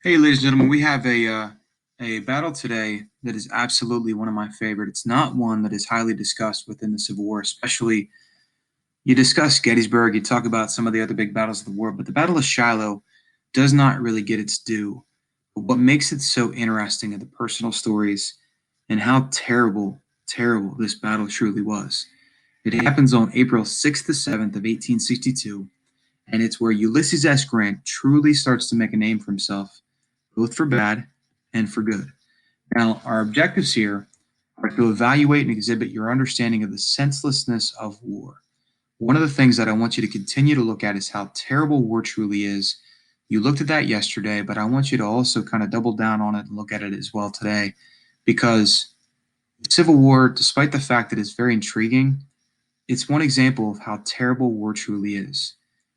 Hey, ladies and gentlemen, we have a battle today that is absolutely one of my favorite. It's not one that is highly discussed within the Civil War, especially you discuss Gettysburg, you talk about some of the other big battles of the war, but the Battle of Shiloh does not really get its due. But what makes it so interesting are the personal stories and how terrible this battle truly was. It happens on April 6th to 7th of 1862, and it's where Ulysses S. Grant truly starts to make a name for himself both for bad and for good. Now, our objectives here are to evaluate and exhibit your understanding of the senselessness of war. One of the things that I want you to continue to look at is how terrible war truly is. You looked at that yesterday, but I want you to also kind of double down on it and look at it as well today because the Civil War, despite the fact that it's very intriguing, it's one example of how terrible war truly is.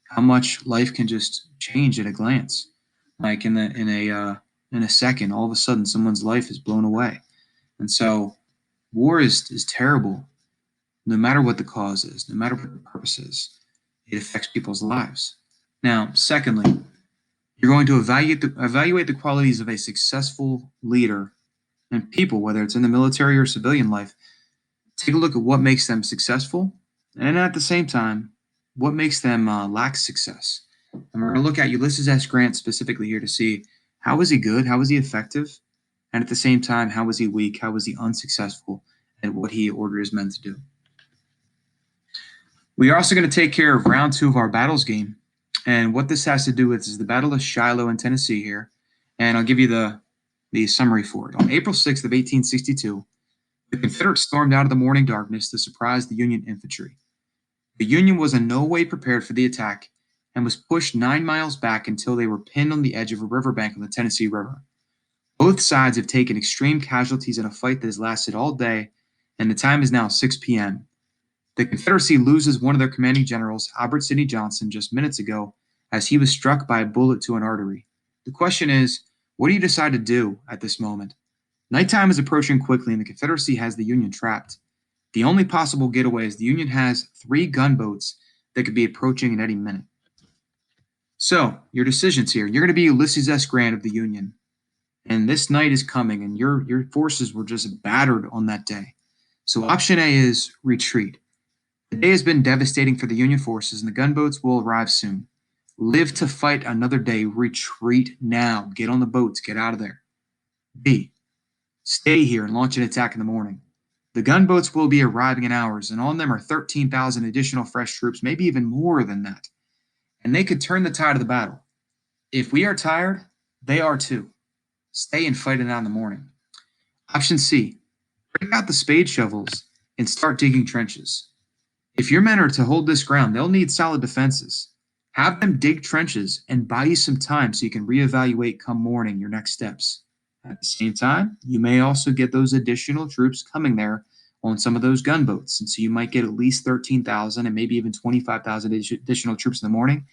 How much life can just change at a glance. Like in a second, all of a sudden someone's life is blown away. And so war is terrible, no matter what the cause is, no matter what the purpose is. It affects people's lives. Now, secondly, you're going to evaluate the qualities of a successful leader and people, whether it's in the military or civilian life. Take a look at what makes them successful, and at the same time, what makes them lack success. And we're going to look at Ulysses S. Grant specifically here to see how was he good, how was he effective, and at the same time, how was he weak, how was he unsuccessful at what he ordered his men to do. We are also going to take care of round two of our battles game, and what this has to do with is the Battle of Shiloh in Tennessee here, and I'll give you the summary for it. On April 6th of 1862, the Confederates stormed out of the morning darkness to surprise the Union infantry. The Union was in no way prepared for the attack and was pushed 9 miles back until they were pinned on the edge of a riverbank on the Tennessee River. Both sides have taken extreme casualties in a fight that has lasted all day, and the time is now 6 p.m. The Confederacy loses one of their commanding generals, Albert Sidney Johnston, just minutes ago as he was struck by a bullet to an artery. The question is, what do you decide to do at this moment? Nighttime is approaching quickly, and the Confederacy has the Union trapped. The only possible getaway is the Union has 3 gunboats that could be approaching at any minute. So, your decisions here. You're going to be Ulysses S. Grant of the Union, and this night is coming, and your forces were just battered on that day. So, option A is retreat. The day has been devastating for the Union forces, and the gunboats will arrive soon. Live to fight another day. Retreat now. Get on the boats. Get out of there. B. Stay here and launch an attack in the morning. The gunboats will be arriving in hours, and on them are 13,000 additional fresh troops, maybe even more than that. And they could turn the tide of the battle. If we are tired, they are too. Stay and fight it out in the morning. Option C. Break out the spade shovels and start digging trenches. If your men are to hold this ground, they'll need solid defenses. Have them dig trenches and buy you some time so you can reevaluate come morning your next steps. At the same time, you may also get those additional troops coming there on some of those gunboats. And so you might get at least 13,000 and maybe even 25,000 additional troops in the morning,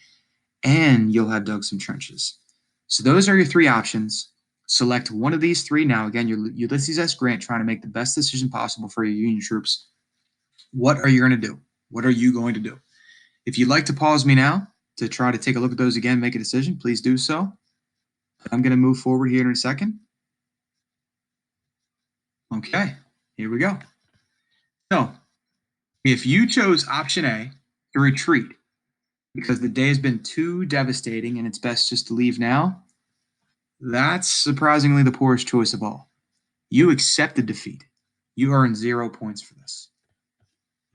and you'll have dug some trenches. So those are your 3 options. Select one of these 3 now. Again, you're Ulysses S. Grant trying to make the best decision possible for your Union troops. What are you going to do? What are you going to do? If you'd like to pause me now to try to take a look at those again, make a decision, please do so. I'm going to move forward here in a second. Okay, here we go. So, if you chose option A to retreat because the day has been too devastating and it's best just to leave now, that's surprisingly the poorest choice of all. You accepted defeat. You earned 0 points for this.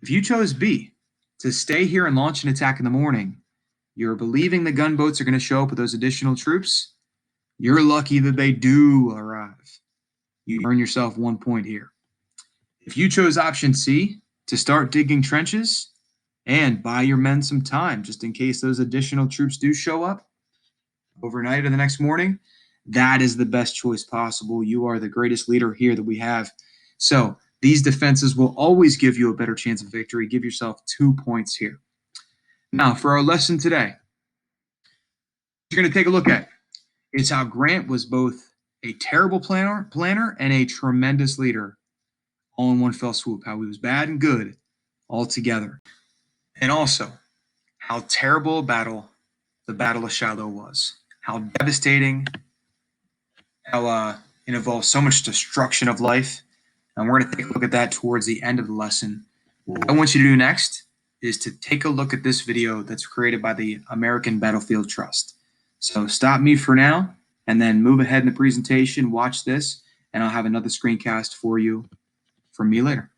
If you chose B, to stay here and launch an attack in the morning, you're believing the gunboats are going to show up with those additional troops. You're lucky that they do arrive. You earn yourself 1 point here. If you chose option C, to start digging trenches and buy your men some time just in case those additional troops do show up overnight or the next morning, that is the best choice possible. You are the greatest leader here that we have. So these defenses will always give you a better chance of victory. Give yourself 2 points here. Now, for our lesson today, you're going to take a look at is how Grant was both a terrible planner and a tremendous leader all in one fell swoop, how he was bad and good all together. And also, how terrible a battle the Battle of Shiloh was, how devastating how it involves so much destruction of life. And we're going to take a look at that towards the end of the lesson. What I want you to do next is to take a look at this video that's created by the American Battlefield Trust. So stop me for now and then move ahead in the presentation, watch this, and I'll have another screencast for you from me later.